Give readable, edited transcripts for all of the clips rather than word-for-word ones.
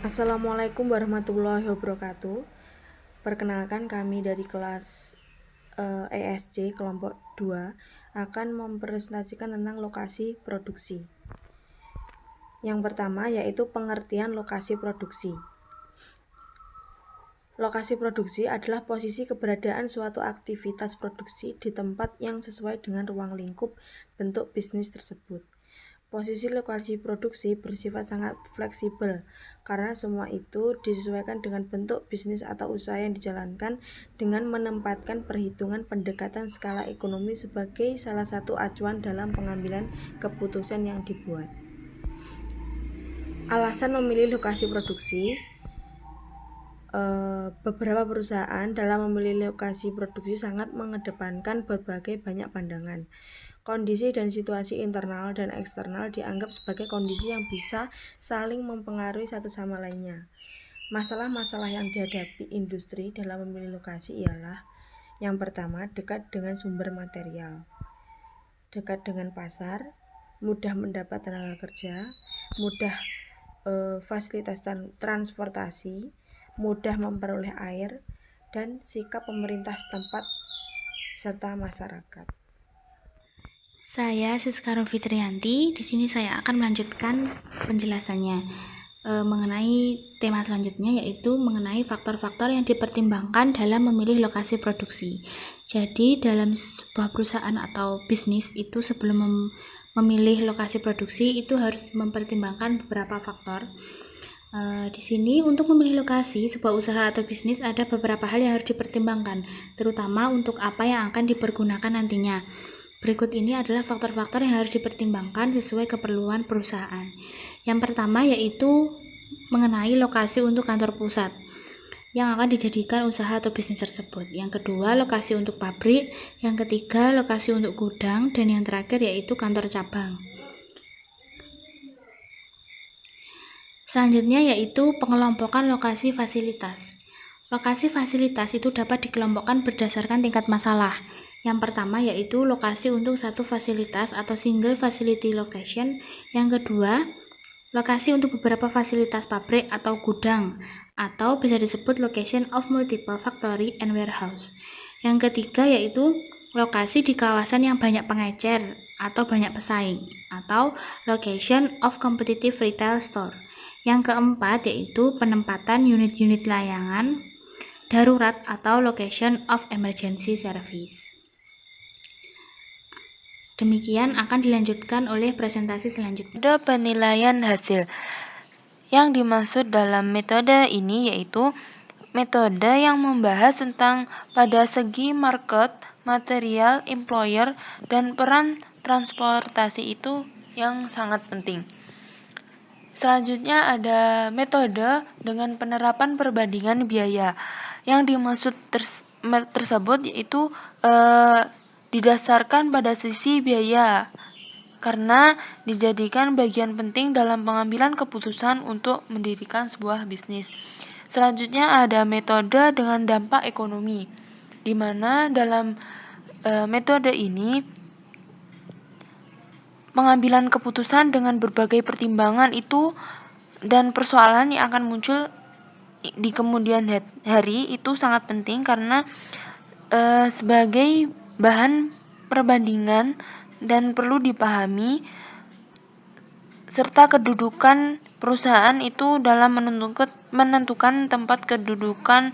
Assalamualaikum warahmatullahi wabarakatuh. Perkenalkan, kami dari kelas ESC kelompok 2 akan mempresentasikan tentang lokasi produksi. Yang pertama yaitu pengertian lokasi produksi. Lokasi produksi adalah posisi keberadaan suatu aktivitas produksi di tempat yang sesuai dengan ruang lingkup bentuk bisnis tersebut. Posisi lokasi produksi bersifat sangat fleksibel karena semua itu disesuaikan dengan bentuk bisnis atau usaha yang dijalankan dengan menempatkan perhitungan pendekatan skala ekonomi sebagai salah satu acuan dalam pengambilan keputusan yang dibuat. Alasan memilih lokasi produksi. Beberapa perusahaan dalam memilih lokasi produksi sangat mengedepankan berbagai banyak pandangan. Kondisi dan situasi internal dan eksternal dianggap sebagai kondisi yang bisa saling mempengaruhi satu sama lainnya. Masalah-masalah yang dihadapi industri dalam memilih lokasi ialah: yang pertama, dekat dengan sumber material, dekat dengan pasar, mudah mendapat tenaga kerja, mudah fasilitas transportasi, mudah memperoleh air, dan sikap pemerintah setempat serta masyarakat. Saya Siska Fitrianti. Di sini saya akan melanjutkan penjelasannya mengenai tema selanjutnya, yaitu mengenai faktor-faktor yang dipertimbangkan dalam memilih lokasi produksi. Jadi dalam sebuah perusahaan atau bisnis itu sebelum memilih lokasi produksi itu harus mempertimbangkan beberapa faktor. Di sini untuk memilih lokasi sebuah usaha atau bisnis ada beberapa hal yang harus dipertimbangkan, terutama untuk apa yang akan dipergunakan nantinya. Berikut ini adalah faktor-faktor yang harus dipertimbangkan sesuai keperluan perusahaan. Yang pertama yaitu mengenai lokasi untuk kantor pusat yang akan dijadikan usaha atau bisnis tersebut. Yang kedua, lokasi untuk pabrik. Yang ketiga, lokasi untuk gudang. Dan yang terakhir yaitu kantor cabang. Selanjutnya yaitu pengelompokan lokasi fasilitas. Lokasi fasilitas itu dapat dikelompokkan berdasarkan tingkat masalah. Yang pertama yaitu lokasi untuk satu fasilitas atau single facility location. Yang kedua, lokasi untuk beberapa fasilitas pabrik atau gudang, atau bisa disebut location of multiple factory and warehouse. Yang ketiga yaitu lokasi di kawasan yang banyak pengecer atau banyak pesaing, atau location of competitive retail store. Yang keempat yaitu penempatan unit-unit layangan darurat atau location of emergency service. Demikian akan dilanjutkan oleh presentasi selanjutnya. Metode penilaian hasil. Yang dimaksud dalam metode ini yaitu metode yang membahas tentang pada segi market, material, employer, dan peran transportasi itu yang sangat penting. Selanjutnya ada metode dengan penerapan perbandingan biaya. Yang dimaksud tersebut yaitu didasarkan pada sisi biaya karena dijadikan bagian penting dalam pengambilan keputusan untuk mendirikan sebuah bisnis. Selanjutnya ada metode dengan dampak ekonomi, di mana dalam metode ini pengambilan keputusan dengan berbagai pertimbangan itu dan persoalan yang akan muncul di kemudian hari itu sangat penting karena sebagai bahan perbandingan dan perlu dipahami serta kedudukan perusahaan itu dalam menentukan tempat kedudukan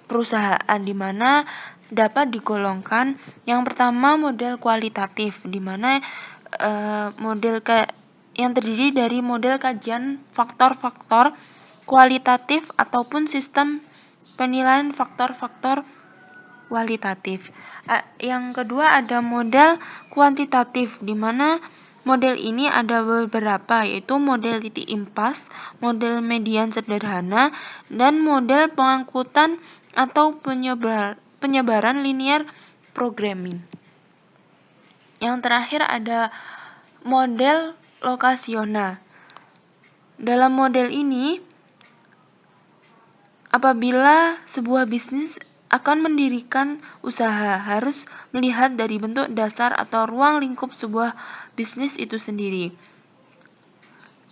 perusahaan, di mana dapat digolongkan yang pertama model kualitatif, di mana yang terdiri dari model kajian faktor-faktor kualitatif ataupun sistem penilaian faktor-faktor kualitatif. Yang kedua ada model kuantitatif, di mana model ini ada beberapa, yaitu model titik impas, model median sederhana, dan model pengangkutan atau penyebaran linear programming. Yang terakhir ada model lokasional. Dalam model ini, apabila sebuah bisnis akan mendirikan usaha, harus melihat dari bentuk dasar atau ruang lingkup sebuah bisnis itu sendiri.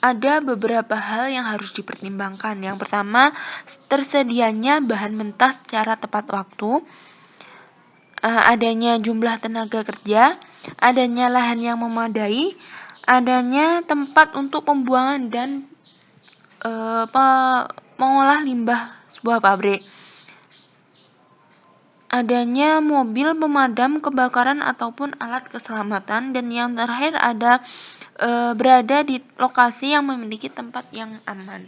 ada beberapa hal yang harus dipertimbangkan. Yang pertama, tersedianya bahan mentah secara tepat waktu, adanya jumlah tenaga kerja, adanya lahan yang memadai, adanya tempat untuk pembuangan dan mengolah limbah sebuah pabrik, adanya mobil pemadam kebakaran ataupun alat keselamatan, dan yang terakhir ada berada di lokasi yang memiliki tempat yang aman.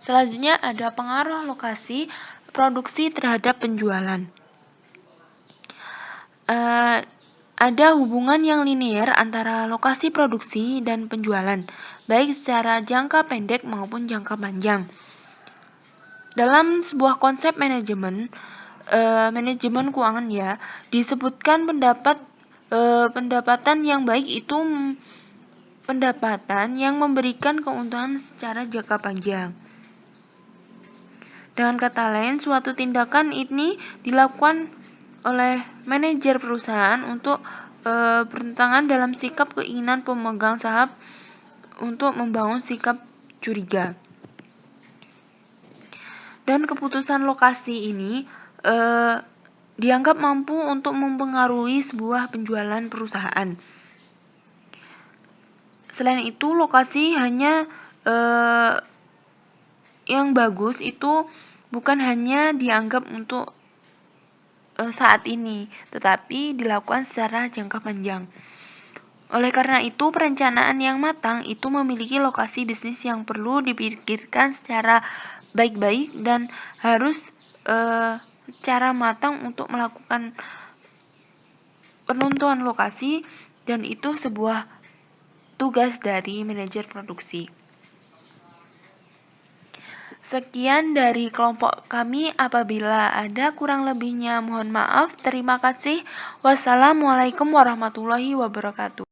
Selanjutnya ada pengaruh lokasi produksi terhadap penjualan. Ada hubungan yang linear antara lokasi produksi dan penjualan, baik secara jangka pendek maupun jangka panjang. Dalam sebuah konsep manajemen keuangan ya, disebutkan pendapatan yang baik itu pendapatan yang memberikan keuntungan secara jangka panjang. Dengan kata lain, suatu tindakan ini dilakukan oleh manajer perusahaan untuk bertentangan dalam sikap keinginan pemegang saham untuk membangun sikap curiga. Dan keputusan lokasi ini dianggap mampu untuk mempengaruhi sebuah penjualan perusahaan. Selain itu, lokasi hanya yang bagus itu bukan hanya dianggap untuk saat ini, tetapi dilakukan secara jangka panjang. Oleh karena itu, perencanaan yang matang itu memiliki lokasi bisnis yang perlu dipikirkan secara baik-baik dan harus secara matang untuk melakukan penentuan lokasi, dan itu sebuah tugas dari manajer produksi. Sekian dari kelompok kami. Apabila ada kurang lebihnya mohon maaf. Terima kasih. Wassalamualaikum warahmatullahi wabarakatuh.